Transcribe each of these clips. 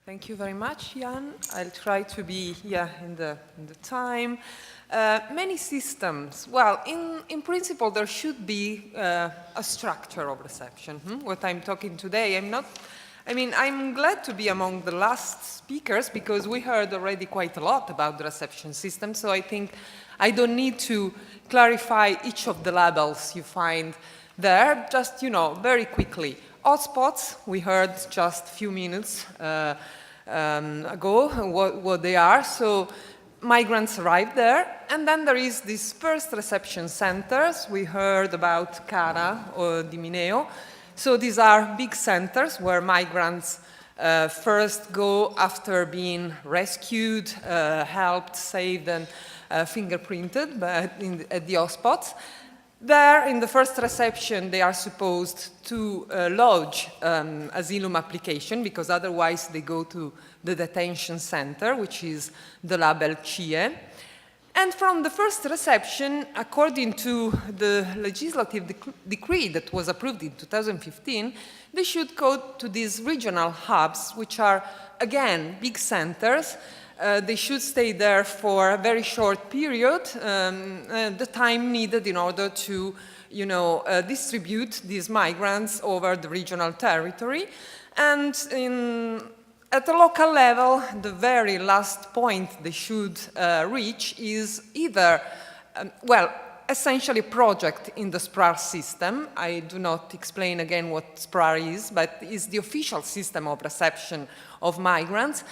Thank you very much, Jan. I'll try to be in the time. Many systems, well, in principle, there should be a structure of reception. What I'm talking today, I'm glad to be among the last speakers because we heard already quite a lot about the reception system, so I think I don't need to clarify each of the labels you find there, just, very quickly. Hotspots, we heard just a few minutes ago what they are. So migrants arrive there, and then there is these first reception centers. We heard about Cara or Di Mineo. So these are big centers where migrants first go after being rescued, helped, saved, and fingerprinted at the hotspots. There, in the first reception, they are supposed to lodge asylum application, because otherwise they go to the detention center, which is the label CIE. And from the first reception, according to the legislative decree that was approved in 2015, they should go to these regional hubs, which are, again, big centers. They should stay there for a very short period, the time needed in order to, distribute these migrants over the regional territory. And at the local level, the very last point they should reach is either, essentially a project in the SPRAR system. I do not explain again what SPRAR is, but it's the official system of reception of migrants.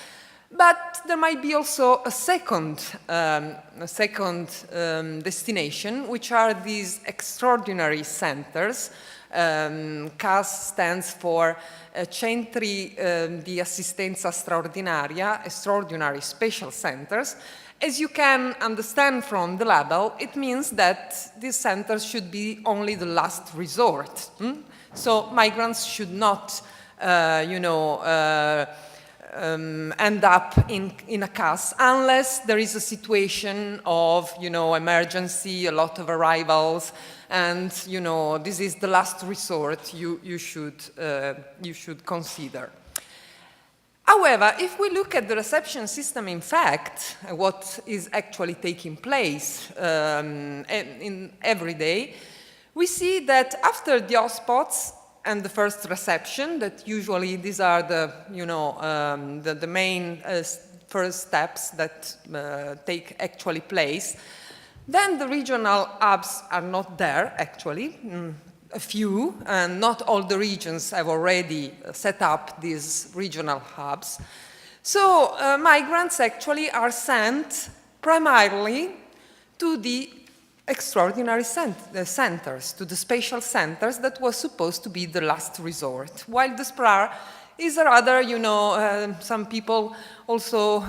But there might be also a second destination, which are these extraordinary centers. CAS stands for Centri di Assistenza Straordinaria, extraordinary special centers. As you can understand from the label, it means that these centers should be only the last resort. So migrants should not, end up in a CAS unless there is a situation of, emergency, a lot of arrivals, and, this is the last resort you should consider. However, if we look at the reception system, in fact, what is actually taking place in every day, we see that after the hotspots and the first reception, that usually these are the, the main first steps that take actually place. Then the regional hubs are not there, actually, a few, and not all the regions have already set up these regional hubs. So migrants actually are sent primarily to the extraordinary centers, to the spatial centers that was supposed to be the last resort, while the SPRAR is a rather, some people also,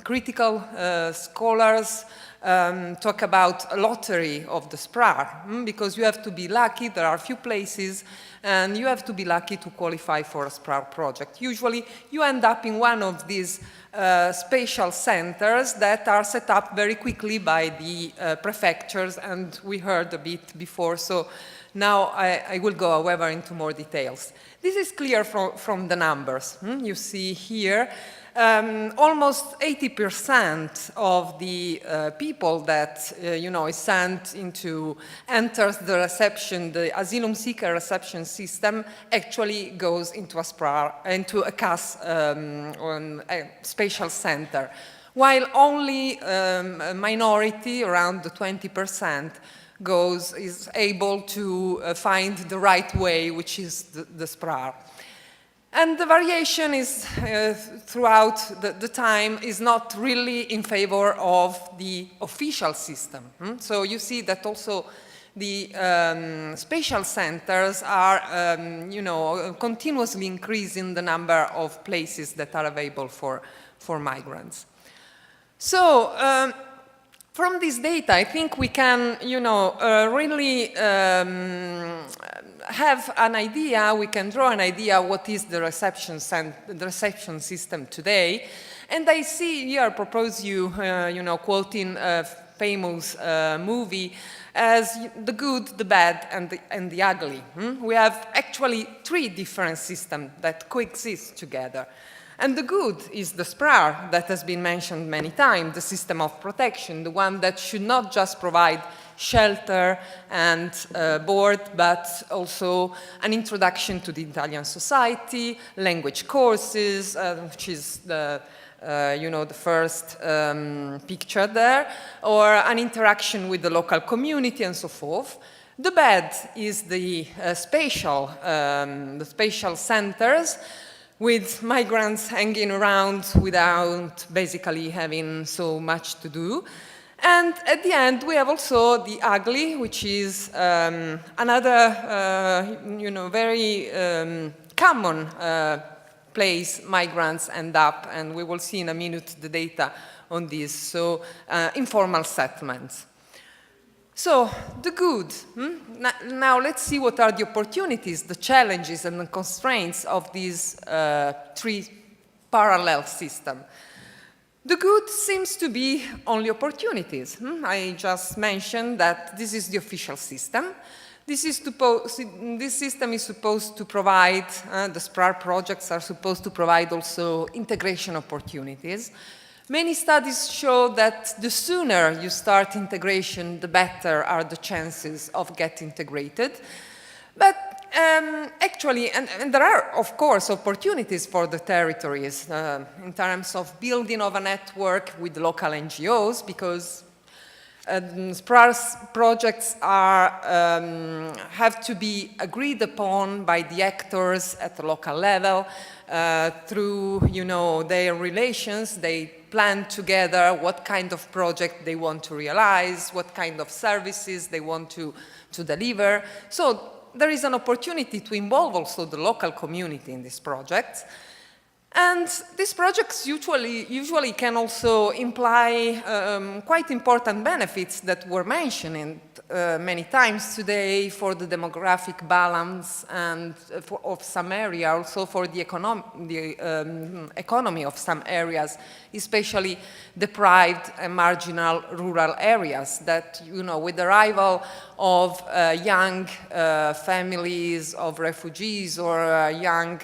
critical scholars, talk about a lottery of the SPRAR, because you have to be lucky, there are a few places, and you have to be lucky to qualify for a SPRAR project. Usually, you end up in one of these spatial centers that are set up very quickly by the prefectures, and we heard a bit before, so now I will go, however, into more details. This is clear from the numbers. You see here, almost 80% of the people that, is sent enters the asylum seeker reception system actually goes into a SPRAR, into a CAS, a spatial center, while only a minority, around the 20%, is able to find the right way, which is the SPRAR. And the variation is, throughout the time, is not really in favor of the official system. So you see that also the spatial centers are, continuously increasing the number of places that are available for migrants. So, from this data, I think we can, really have an idea, we can draw an idea what is the reception system today. And I see here, I propose you, quoting a famous movie as the good, the bad, and the ugly. We have actually three different systems that coexist together. And the good is the SPRAR that has been mentioned many times, the system of protection, the one that should not just provide shelter and board, but also an introduction to the Italian society, language courses, which is the the first picture there, or an interaction with the local community and so forth. The bad is the spatial centers, with migrants hanging around without basically having so much to do. And at the end, we have also the ugly, which is another, very common place migrants end up, and we will see in a minute the data on this, so informal settlements. So, the good. Now let's see what are the opportunities, the challenges and the constraints of these three parallel systems. The good seems to be only opportunities. I just mentioned that this is the official system. This system is supposed to provide, the SPRAR projects are supposed to provide also integration opportunities. Many studies show that the sooner you start integration, the better are the chances of getting integrated. But actually, and there are, of course, opportunities for the territories in terms of building of a network with local NGOs, because SPRAR projects have to be agreed upon by the actors at the local level through, their relations. They plan together what kind of project they want to realize, what kind of services they want to deliver. So there is an opportunity to involve also the local community in these projects. And these projects usually can also imply quite important benefits that were mentioned many times today for the demographic balance and of some area, also for the economy of some areas, especially deprived and marginal rural areas that, with the arrival of young families of refugees or young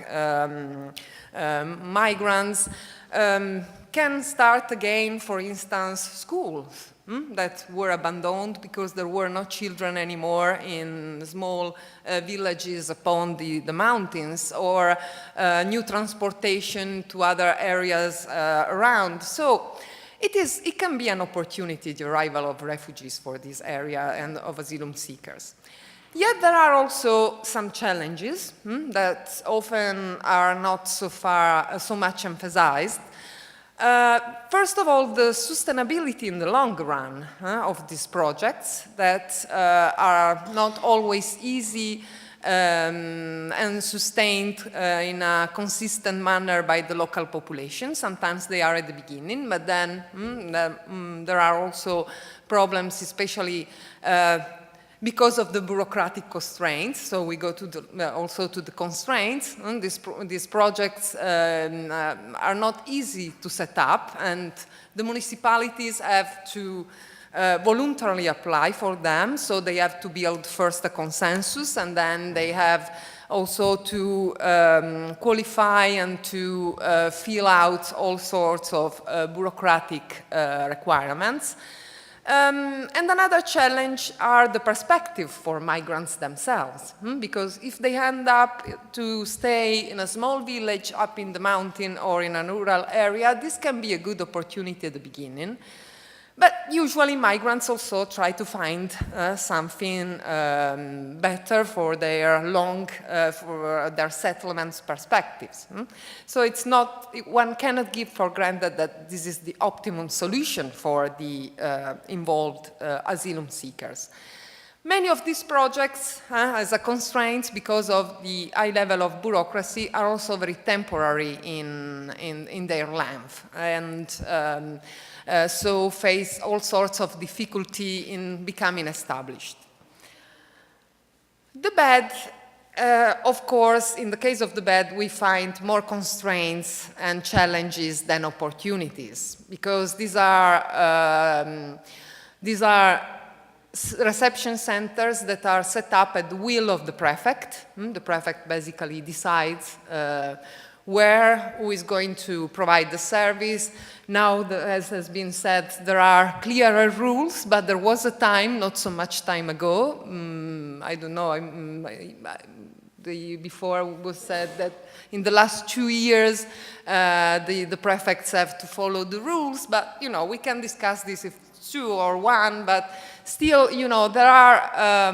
migrants can start again, for instance, schools that were abandoned because there were no children anymore in small villages upon the mountains, or new transportation to other areas around. So it can be an opportunity, the arrival of refugees for this area and of asylum seekers. Yet there are also some challenges that often are not so much emphasized. First of all, the sustainability in the long run of these projects that are not always easy and sustained in a consistent manner by the local population. Sometimes they are at the beginning, but then there are also problems, especially because of the bureaucratic constraints. So we go to also to the constraints. These projects are not easy to set up, and the municipalities have to voluntarily apply for them. So they have to build first a consensus, and then they have also to qualify and to fill out all sorts of bureaucratic requirements. And another challenge are the perspective for migrants themselves, because if they end up to stay in a small village up in the mountain or in a rural area, this can be a good opportunity at the beginning. But usually migrants also try to find something better for their for their settlements perspectives. So it's not, one cannot give for granted that this is the optimum solution for the involved asylum seekers. Many of these projects, as a constraint because of the high level of bureaucracy, are also very temporary in their length, and so face all sorts of difficulty in becoming established. The bed, of course, in the case of the bed, we find more constraints and challenges than opportunities, because these are reception centers that are set up at the will of the prefect. The prefect basically decides who is going to provide the service. Now, as has been said, there are clearer rules, but there was a time, not so much time ago, I don't know, before was said that in the last 2 years, the prefects have to follow the rules, but, you know, we can discuss this if 2 or 1, but still, you know, there are,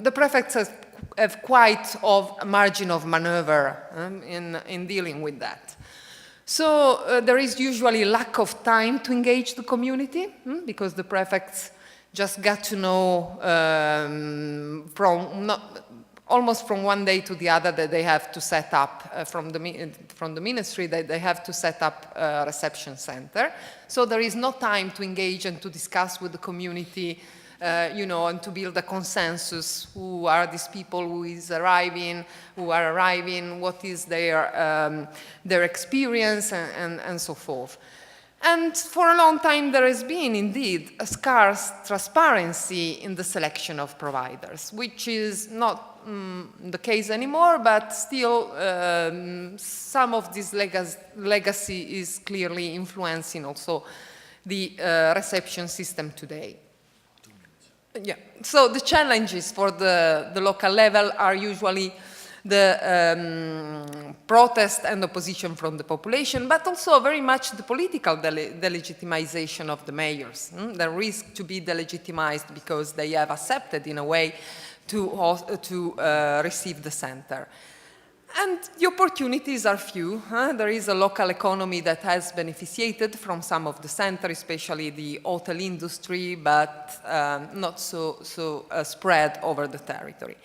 the prefects have quite a margin of maneuver in dealing with that. So there is usually lack of time to engage the community because the prefects just got to know almost from one day to the other that they have to set up from the ministry that they have to set up a reception center. So there is no time to engage and to discuss with the community, you know, and to build a consensus. Who are these people who are arriving, what is their experience, and so forth. And for a long time, there has been, indeed, a scarce transparency in the selection of providers, which is not the case anymore, but still some of this legacy is clearly influencing also the reception system today. Yeah. So the challenges for the local level are usually the protest and opposition from the population, but also very much the political delegitimization of the mayors. The risk to be delegitimized because they have accepted, in a way, to receive the center. And the opportunities are few. There is a local economy that has benefited from some of the center, especially the hotel industry, but not so spread over the territory.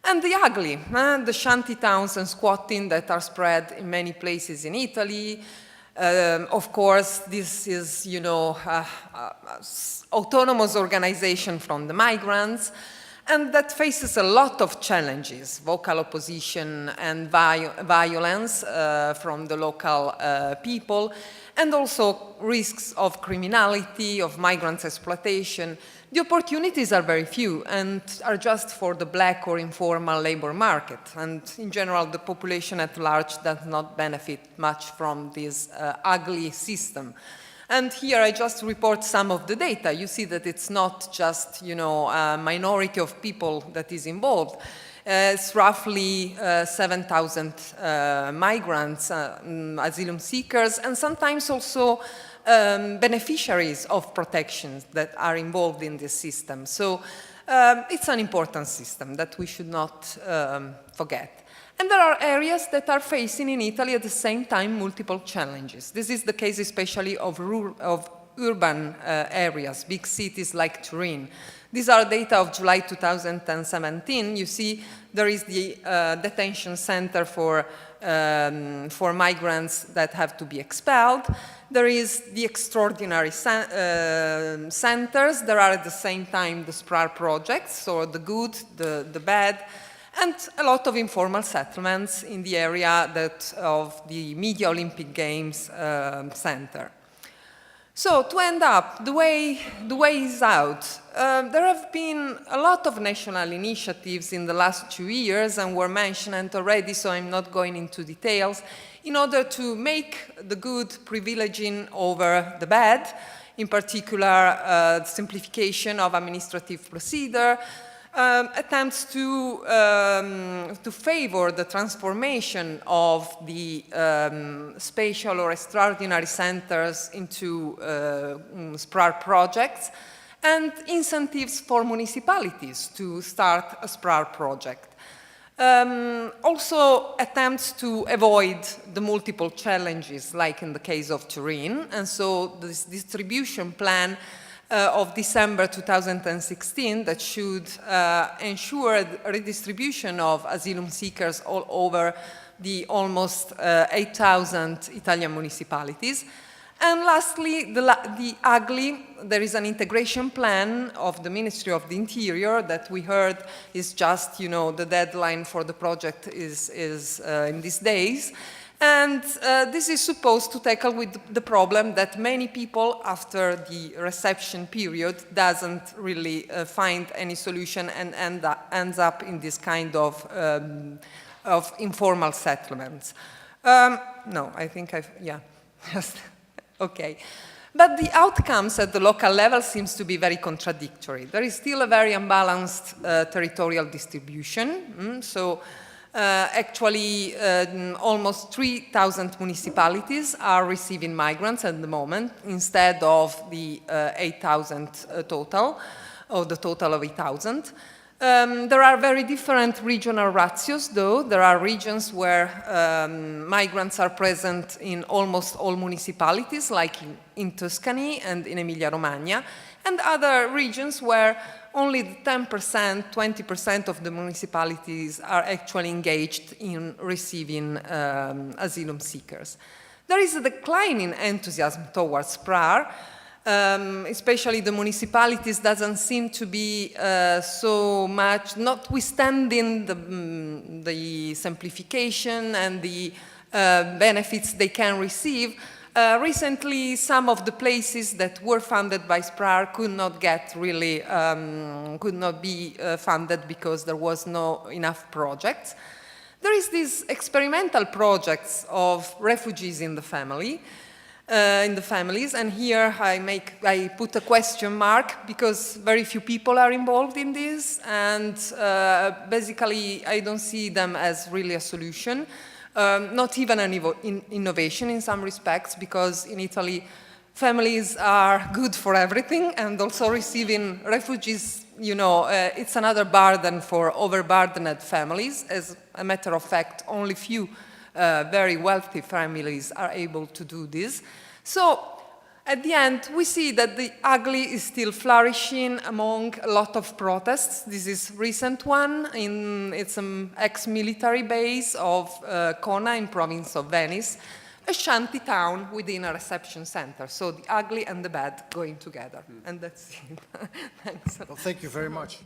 And the ugly, the shanty towns and squatting that are spread in many places in Italy. Of course, this is, you know, autonomous organization from the migrants, and that faces a lot of challenges, vocal opposition and violence from the local people, and also risks of criminality, of migrants exploitation. The opportunities are very few and are just for the black or informal labor market. And in general, the population at large does not benefit much from this ugly system. And here I just report some of the data. You see that it's not just, you know, a minority of people that is involved. It's roughly 7,000 migrants, asylum seekers, and sometimes also beneficiaries of protections that are involved in this system. So it's an important system that we should not forget. And there are areas that are facing in Italy at the same time multiple challenges. This is the case especially of urban areas, big cities like Turin. These are data of July 2017. You see there is the detention center for migrants that have to be expelled. There is the extraordinary centers. There are at the same time the SPRAR projects, so the good, the bad, and a lot of informal settlements in the area of the Media Olympic Games Center. So to end up, the way is out. There have been a lot of national initiatives in the last 2 years and were mentioned already, so I'm not going into details, in order to make the good privileging over the bad, in particular simplification of administrative procedure, attempts to favor the transformation of the spatial or extraordinary centers into SPRAR projects, and incentives for municipalities to start a SPRAR project. Also attempts to avoid the multiple challenges, like in the case of Turin, and so this distribution plan of December 2016 that should ensure redistribution of asylum seekers all over the almost 8,000 Italian municipalities. And lastly, the ugly, there is an integration plan of the Ministry of the Interior that we heard is just, you know, the deadline for the project is in these days. And this is supposed to tackle with the problem that many people after the reception period doesn't really find any solution and ends up in this kind of informal settlements. No, I think yeah. Okay. But the outcomes at the local level seems to be very contradictory. There is still a very unbalanced territorial distribution. Actually, almost 3,000 municipalities are receiving migrants at the moment instead of the 8,000 total, or the total of 8,000. There are very different regional ratios, though. There are regions where migrants are present in almost all municipalities, like in Tuscany and in Emilia-Romagna, and other regions where only 10%, 20% of the municipalities are actually engaged in receiving asylum seekers. There is a decline in enthusiasm towards PRAR, especially the municipalities doesn't seem to be so much, notwithstanding the simplification and the benefits they can receive. Recently, some of the places that were funded by SPRAR could not be funded because there was no enough projects. There is these experimental projects of refugees in the family, in the families, and here I put a question mark because very few people are involved in this, and basically I don't see them as really a solution, not even an innovation in some respects, because in Italy families are good for everything, and also receiving refugees, you know, it's another burden for overburdened families. As a matter of fact, only few very wealthy families are able to do this. So at the end, we see that the ugly is still flourishing among a lot of protests. This is a recent one. It's an ex-military base of Cona in province of Venice, a shanty town within a reception center. So the ugly and the bad going together. And that's it. Thanks. Well, thank you very much.